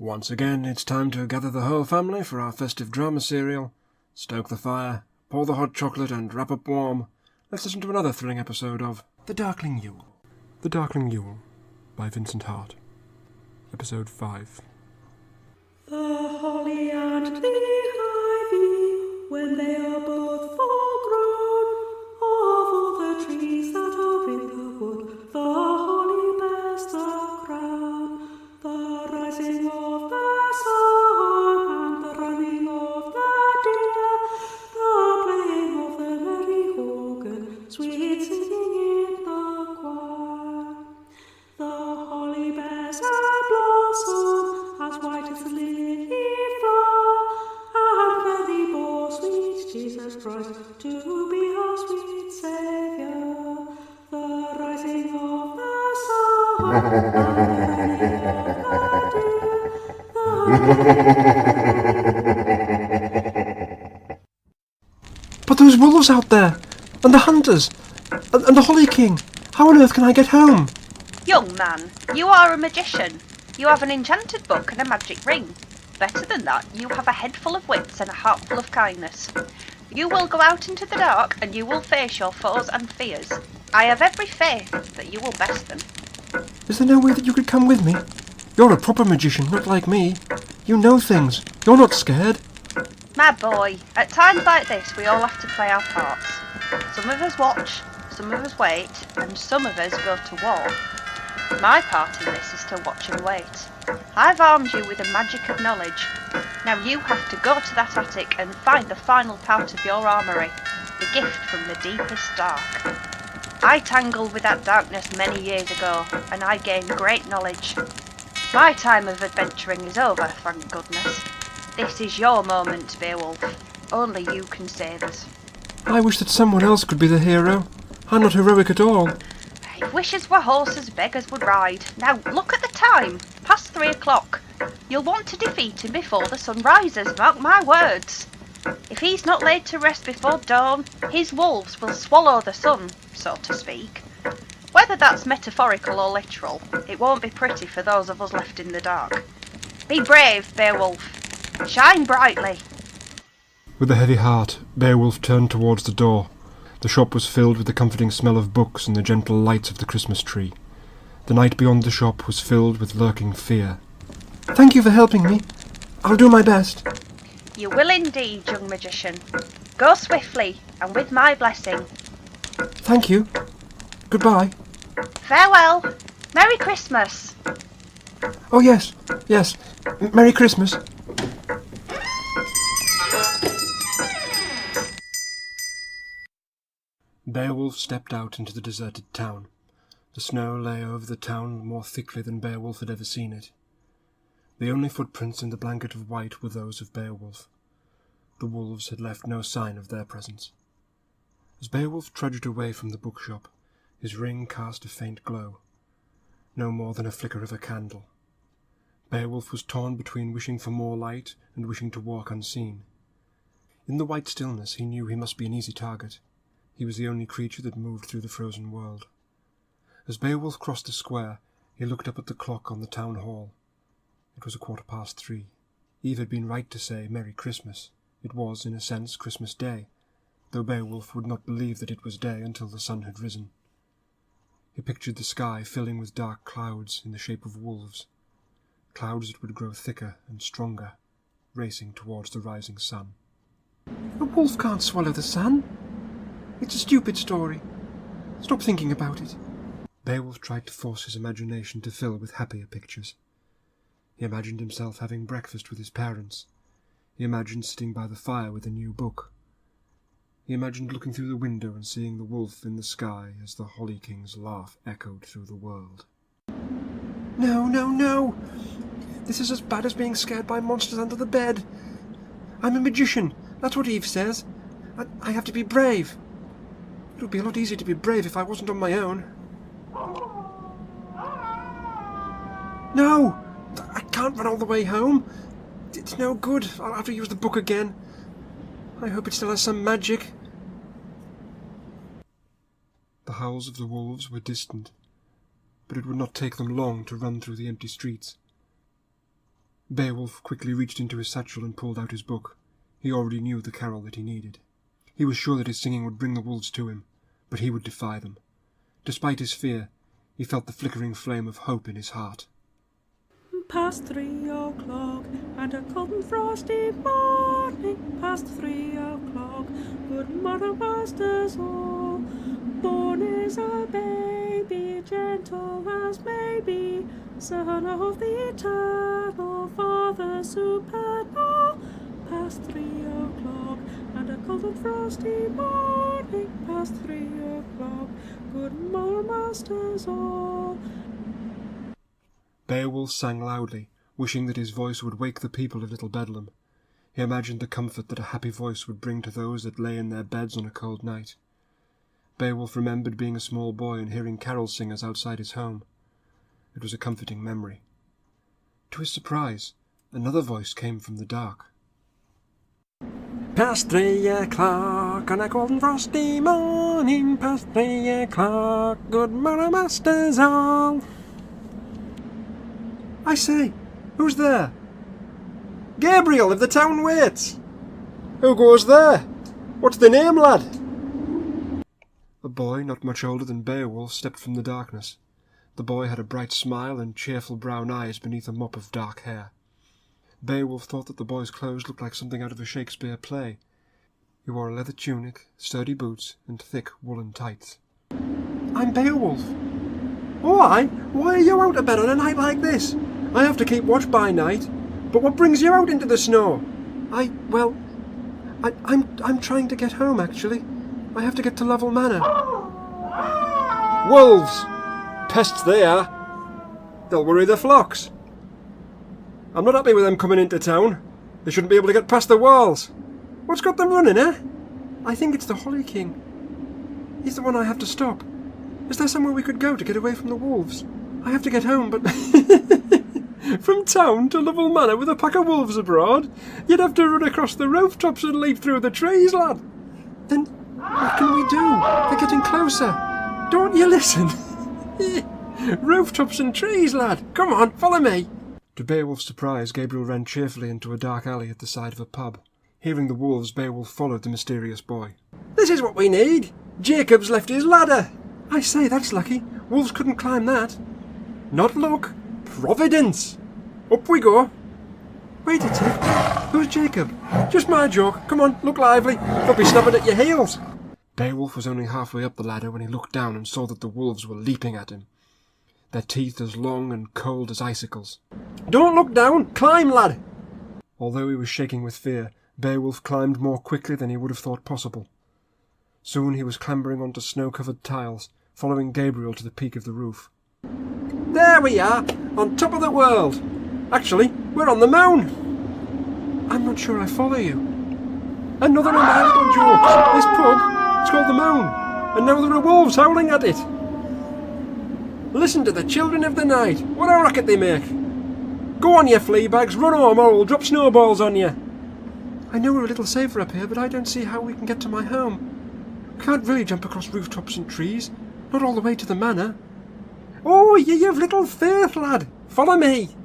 Once again, it's time to gather the whole family for our festive drama serial. Stoke the fire, pour the hot chocolate, and wrap up warm. Let's listen to another thrilling episode of The Darkling Yule. The Darkling Yule by Vincent Hart. Episode 5. The holly and the ivy, when they are both full grown, of all the trees that are in the wood, the holly bears the crown. The rising of the sun and the running of the deer, the playing of the merry organ, sweet singing in the choir. The holly bears a blossom as white as the lily flower, and worthy bore sweet Jesus Christ to be our sweet Saviour. The rising of the sun and the running of the deer, But those wolves out there! And the hunters! And the Holly King! How on earth can I get home? Young man, you are a magician. You have an enchanted book and a magic ring. Better than that, you have a head full of wits and a heart full of kindness. You will go out into the dark and you will face your foes and fears. I have every faith that you will best them. Is there no way that you could come with me? You're a proper magician, not like me. You know things. You're not scared. My boy, at times like this we all have to play our parts. Some of us watch, some of us wait, and some of us go to war. My part in this is to watch and wait. I've armed you with a magic of knowledge. Now you have to go to that attic and find the final part of your armoury, the gift from the deepest dark. I tangled with that darkness many years ago, and I gained great knowledge. My time of adventuring is over, thank goodness. This is your moment, Beowulf. Only you can save us. I wish that someone else could be the hero. I'm not heroic at all. If wishes were horses, beggars would ride. Now look at the time, past 3 o'clock. You'll want to defeat him before the sun rises, mark my words. If he's not laid to rest before dawn, his wolves will swallow the sun, so to speak. Whether that's metaphorical or literal, it won't be pretty for those of us left in the dark. Be brave, Beowulf. Shine brightly. With a heavy heart, Beowulf turned towards the door. The shop was filled with the comforting smell of books and the gentle lights of the Christmas tree. The night beyond the shop was filled with lurking fear. Thank you for helping me. I'll do my best. You will indeed, young magician. Go swiftly, and with my blessing. Thank you. Goodbye. Farewell. Merry Christmas. Oh, yes. Merry Christmas. Beowulf stepped out into the deserted town. The snow lay over the town more thickly than Beowulf had ever seen it. The only footprints in the blanket of white were those of Beowulf. The wolves had left no sign of their presence. As Beowulf trudged away from the bookshop, his ring cast a faint glow, no more than a flicker of a candle. Beowulf was torn between wishing for more light and wishing to walk unseen. In the white stillness he knew he must be an easy target. He was the only creature that moved through the frozen world. As Beowulf crossed the square, he looked up at the clock on the town hall. It was 3:15. Eve had been right to say Merry Christmas. It was, in a sense, Christmas Day, though Beowulf would not believe that it was day until the sun had risen. He pictured the sky filling with dark clouds in the shape of wolves, clouds that would grow thicker and stronger, racing towards the rising sun. A wolf can't swallow the sun. It's a stupid story. Stop thinking about it. Beowulf tried to force his imagination to fill with happier pictures. He imagined himself having breakfast with his parents. He imagined sitting by the fire with a new book. He imagined looking through the window and seeing the wolf in the sky as the Holly King's laugh echoed through the world. No! This is as bad as being scared by monsters under the bed. I'm a magician. That's what Eve says. I have to be brave. It would be a lot easier to be brave if I wasn't on my own. No! I can't run all the way home. It's no good. I'll have to use the book again. I hope it still has some magic. The howls of the wolves were distant, but it would not take them long to run through the empty streets. Beowulf quickly reached into his satchel and pulled out his book. He already knew the carol that he needed. He was sure that his singing would bring the wolves to him, but he would defy them. Despite his fear, he felt the flickering flame of hope in his heart. Past 3 o'clock, and a cold and frosty morning. Past 3 o'clock, good morrow, masters all. Born is a baby, gentle as may be, Son of the eternal Father supernal. Past 3 o'clock, and a cold and frosty morning. Past 3 o'clock, good morrow, masters all. Beowulf sang loudly, wishing that his voice would wake the people of Little Bedlam. He imagined the comfort that a happy voice would bring to those that lay in their beds on a cold night. Beowulf remembered being a small boy and hearing carol singers outside his home. It was a comforting memory. To his surprise, another voice came from the dark. Past 3 o'clock on a cold and frosty morning. Past 3 o'clock, good morrow, masters all. I say, who's there? Gabriel of the town waits. Who goes there? What's the name, lad? A boy not much older than Beowulf stepped from the darkness. The boy had a bright smile and cheerful brown eyes beneath a mop of dark hair. Beowulf thought that the boy's clothes looked like something out of a Shakespeare play. He wore a leather tunic, sturdy boots, and thick woolen tights. I'm Beowulf. Oh, aye? Why are you out of bed on a night like this? I have to keep watch by night. But what brings you out into the snow? I'm trying to get home, actually. I have to get to Lovell Manor. Wolves! Pests they are. They'll worry the flocks. I'm not happy with them coming into town. They shouldn't be able to get past the walls. What's got them running, eh? I think it's the Holly King. He's the one I have to stop. Is there somewhere we could go to get away from the wolves? I have to get home, but... From town to Lovell Manor with a pack of wolves abroad? You'd have to run across the rooftops and leap through the trees, lad. Then what can we do? They're getting closer. Don't you listen? Rooftops and trees, lad. Come on, follow me. To Beowulf's surprise, Gabriel ran cheerfully into a dark alley at the side of a pub. Hearing the wolves, Beowulf followed the mysterious boy. This is what we need. Jacob's left his ladder. I say, that's lucky. Wolves couldn't climb that. Not luck. Providence. Up we go. Wait a tick. Who's Jacob? Just my joke. Come on, look lively. Don't be snapping at your heels. Beowulf was only halfway up the ladder when he looked down and saw that the wolves were leaping at him, their teeth as long and cold as icicles. Don't look down! Climb, lad! Although he was shaking with fear, Beowulf climbed more quickly than he would have thought possible. Soon he was clambering onto snow-covered tiles, following Gabriel to the peak of the roof. There we are, on top of the world! Actually, we're on the mound! I'm not sure I follow you. Another of my little jokes! This pub, it's called the Mound, and now there are wolves howling at it! Listen to the children of the night! What a racket they make! Go on, you flea bags, run home or I'll drop snowballs on you! I know we're a little safer up here, but I don't see how we can get to my home. Can't really jump across rooftops and trees, not all the way to the manor. Oh, you've little faith, lad! Follow me!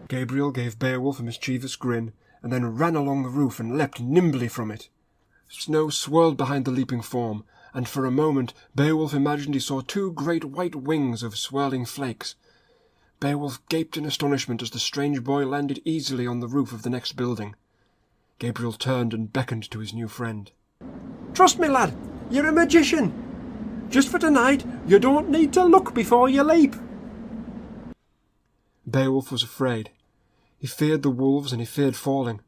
Gabriel gave Beowulf a mischievous grin, and then ran along the roof and leapt nimbly from it. Snow swirled behind the leaping form, and for a moment Beowulf imagined he saw two great white wings of swirling flakes. Beowulf gaped in astonishment as the strange boy landed easily on the roof of the next building. Gabriel turned and beckoned to his new friend. Trust me, lad, you're a magician. Just for tonight, you don't need to look before you leap. Beowulf was afraid. He feared the wolves and he feared falling.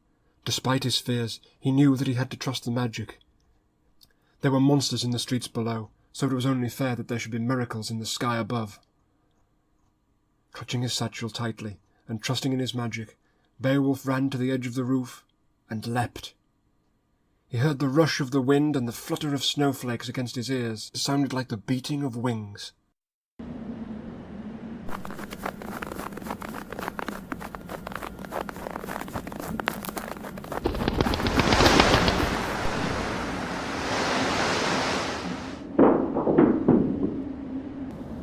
Despite his fears, he knew that he had to trust the magic. There were monsters in the streets below, so it was only fair that there should be miracles in the sky above. Clutching his satchel tightly and trusting in his magic, Beowulf ran to the edge of the roof and leapt. He heard the rush of the wind and the flutter of snowflakes against his ears. It sounded like the beating of wings.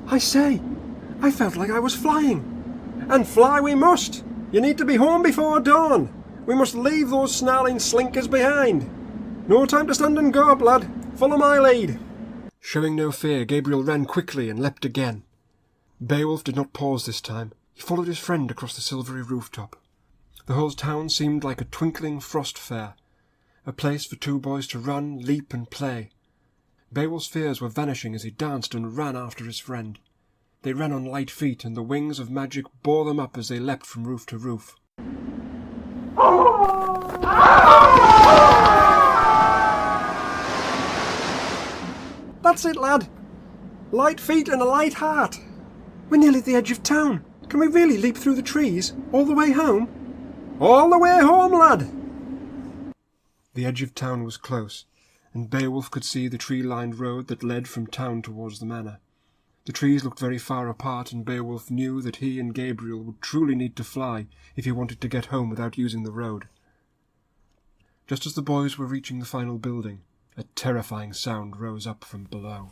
I say, I felt like I was flying. And fly we must. You need to be home before dawn. We must leave those snarling slinkers behind. No time to stand and go, lad. Follow my lead. Showing no fear, Gabriel ran quickly and leapt again. Beowulf did not pause this time. He followed his friend across the silvery rooftop. The whole town seemed like a twinkling frost fair, a place for two boys to run, leap and play. Beowulf's fears were vanishing as he danced and ran after his friend. They ran on light feet, and the wings of magic bore them up as they leapt from roof to roof. That's it, lad. Light feet and a light heart. We're nearly at the edge of town. Can we really leap through the trees all the way home? All the way home, lad. The edge of town was close, and Beowulf could see the tree-lined road that led from town towards the manor. The trees looked very far apart, and Beowulf knew that he and Gabriel would truly need to fly if he wanted to get home without using the road. Just as the boys were reaching the final building, a terrifying sound rose up from below.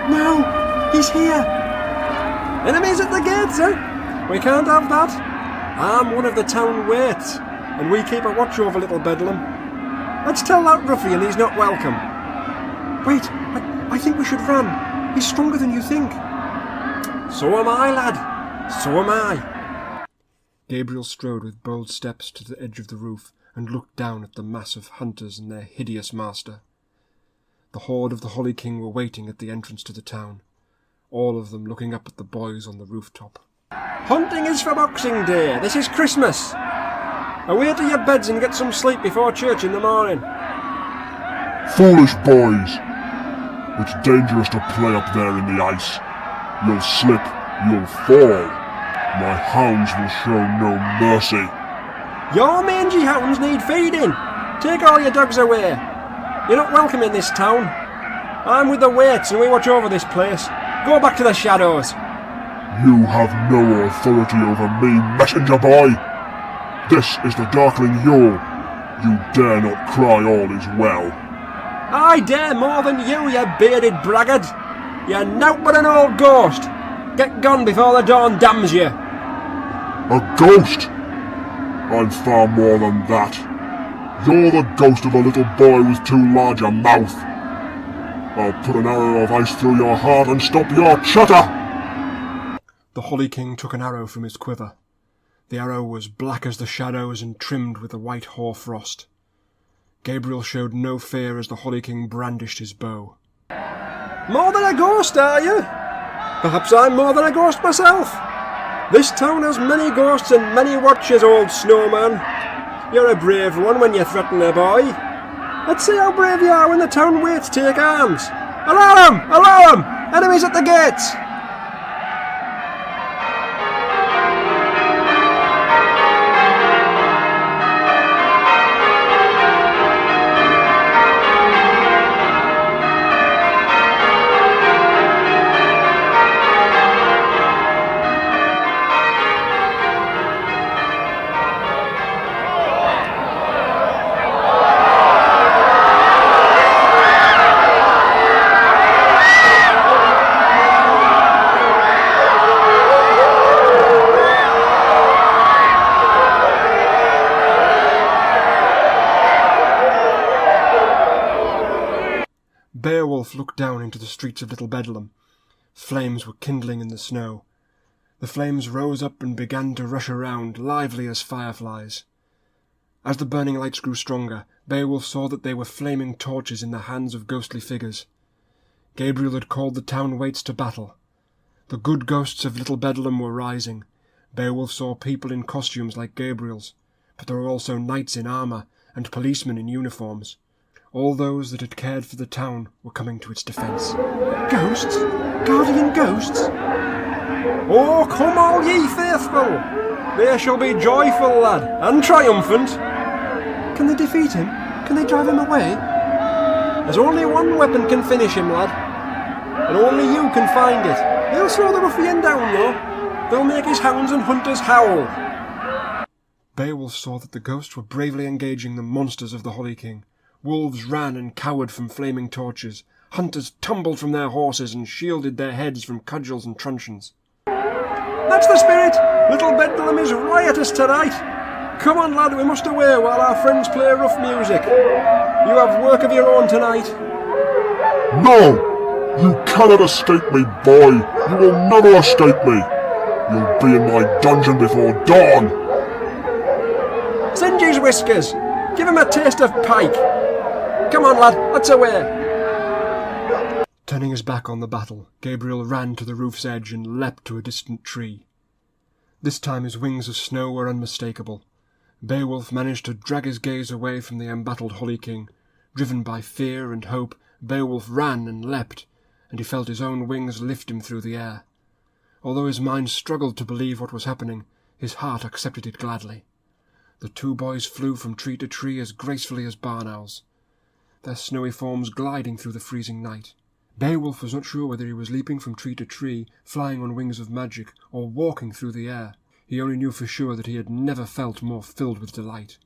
No! He's here! Enemies at the gates, eh? We can't have that. I'm one of the town waits, and we keep a watch over little Bedlam. Let's tell that ruffian he's not welcome. Wait, I think we should run. He's stronger than you think. So am I, lad. So am I. Gabriel strode with bold steps to the edge of the roof and looked down at the mass of hunters and their hideous master. The horde of the Holly King were waiting at the entrance to the town, all of them looking up at the boys on the rooftop. Hunting is for Boxing Day. This is Christmas. Away to your beds and get some sleep before church in the morning. Foolish boys! It's dangerous to play up there in the ice. You'll slip, you'll fall. My hounds will show no mercy. Your mangy hounds need feeding. Take all your dogs away. You're not welcome in this town. I'm with the waits and we watch over this place. Go back to the shadows. You have no authority over me, messenger boy. This is the Darkling Yule. You dare not cry all is well. I dare more than you bearded braggart. You're nowt but an old ghost. Get gone before the dawn damns you. A ghost? I'm far more than that. You're the ghost of a little boy with too large a mouth. I'll put an arrow of ice through your heart and stop your chatter. The Holly King took an arrow from his quiver. The arrow was black as the shadows and trimmed with the white hoarfrost. Gabriel showed no fear as the Holly King brandished his bow. More than a ghost, are you? Perhaps I'm more than a ghost myself. This town has many ghosts and many watchers, old snowman. You're a brave one when you threaten a boy. Let's see how brave you are when the town waits take arms. Alarm! Alarm! Enemies at the gates! Beowulf looked down into the streets of Little Bedlam. Flames were kindling in the snow. The flames rose up and began to rush around, lively as fireflies. As the burning lights grew stronger, Beowulf saw that they were flaming torches in the hands of ghostly figures. Gabriel had called the town waits to battle. The good ghosts of Little Bedlam were rising. Beowulf saw people in costumes like Gabriel's, but there were also knights in armour and policemen in uniforms. All those that had cared for the town were coming to its defence. Ghosts? Guardian ghosts? Oh, come all ye faithful! They shall be joyful, lad, and triumphant. Can they defeat him? Can they drive him away? There's only one weapon can finish him, lad. And only you can find it. They'll slow the ruffian down, though. They'll make his hounds and hunters howl. Beowulf saw that the ghosts were bravely engaging the monsters of the Holly King. Wolves ran and cowered from flaming torches. Hunters tumbled from their horses and shielded their heads from cudgels and truncheons. That's the spirit! Little Bedlam is riotous tonight! Come on, lad, we must away while our friends play rough music. You have work of your own tonight. No! You cannot escape me, boy! You will never escape me! You'll be in my dungeon before dawn! Singe his whiskers! Give him a taste of pike! Come on, lad, let's away! Turning his back on the battle, Gabriel ran to the roof's edge and leapt to a distant tree. This time his wings of snow were unmistakable. Beowulf managed to drag his gaze away from the embattled Holly King. Driven by fear and hope, Beowulf ran and leapt, and he felt his own wings lift him through the air. Although his mind struggled to believe what was happening, his heart accepted it gladly. The two boys flew from tree to tree as gracefully as barn owls, their snowy forms gliding through the freezing night. Beowulf was not sure whether he was leaping from tree to tree, flying on wings of magic, or walking through the air. He only knew for sure that he had never felt more filled with delight.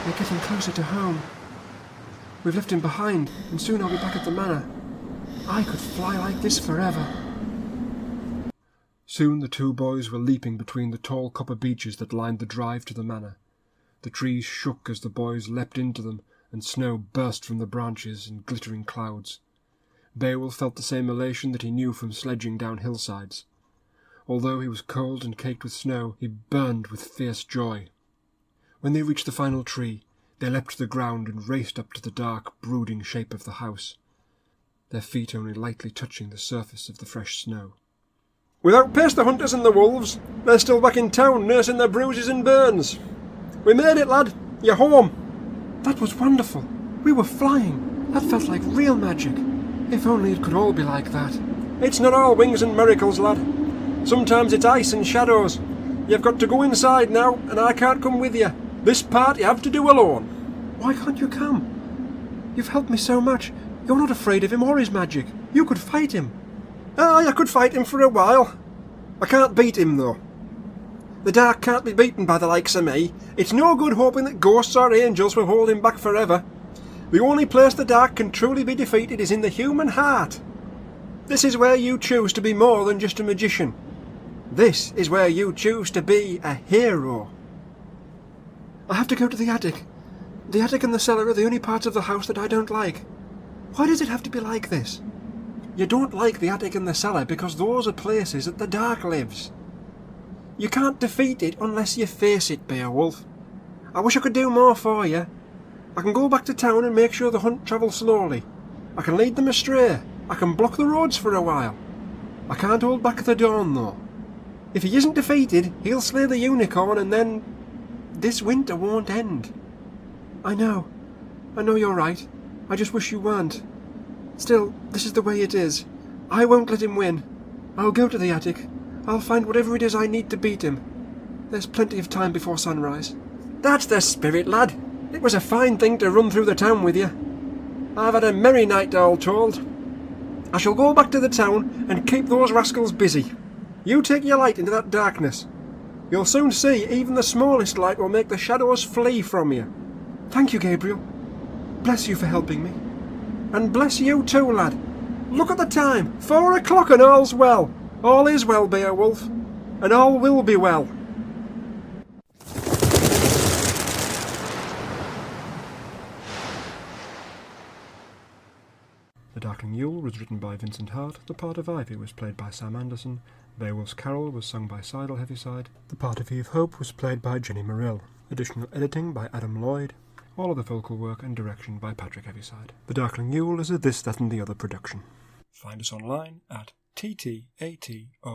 We're getting closer to home. We've left him behind, and soon I'll be back at the manor. I could fly like this forever. Soon the two boys were leaping between the tall copper beeches that lined the drive to the manor. The trees shook as the boys leapt into them, and snow burst from the branches in glittering clouds. Beowulf felt the same elation that he knew from sledging down hillsides. Although he was cold and caked with snow, he burned with fierce joy. When they reached the final tree, they leapt to the ground and raced up to the dark, brooding shape of the house, their feet only lightly touching the surface of the fresh snow. We've outpaced the hunters and the wolves. They're still back in town, nursing their bruises and burns. We made it, lad. You're home. That was wonderful. We were flying. That felt like real magic. If only it could all be like that. It's not all wings and miracles, lad. Sometimes it's ice and shadows. You've got to go inside now, and I can't come with you. This part you have to do alone. Why can't you come? You've helped me so much. You're not afraid of him or his magic. You could fight him. Aye, I could fight him for a while. I can't beat him, though. The dark can't be beaten by the likes of me. It's no good hoping that ghosts or angels will hold him back forever. The only place the dark can truly be defeated is in the human heart. This is where you choose to be more than just a magician. This is where you choose to be a hero. I have to go to the attic. The attic and the cellar are the only parts of the house that I don't like. Why does it have to be like this? You don't like the attic and the cellar because those are places that the dark lives. You can't defeat it unless you face it, Beowulf. I wish I could do more for you. I can go back to town and make sure the hunt travels slowly. I can lead them astray. I can block the roads for a while. I can't hold back the dawn, though. If he isn't defeated, he'll slay the unicorn and then this winter won't end. I know you're right. I just wish you weren't. Still, this is the way it is. I won't let him win. I'll go to the attic. I'll find whatever it is I need to beat him. There's plenty of time before sunrise. That's the spirit, lad. It was a fine thing to run through the town with you. I've had a merry night, all told. I shall go back to the town and keep those rascals busy. You take your light into that darkness. You'll soon see even the smallest light will make the shadows flee from you. Thank you, Gabriel. Bless you for helping me. And bless you too, lad. Look at the time. 4 o'clock and all's well. All is well, Beowulf. And all will be well. The Darkling Yule was written by Vincent Hart. The part of Ivy was played by Sam Anderson. Beowulf's Carol was sung by Sydel Heaviside. The part of Eve Hope was played by Jenny Morrill. Additional editing by Adam Lloyd. All of the vocal work and direction by Patrick Heaviside. The Darkling Yule is a This, That and the Other production. Find us online at ttato.co.uk.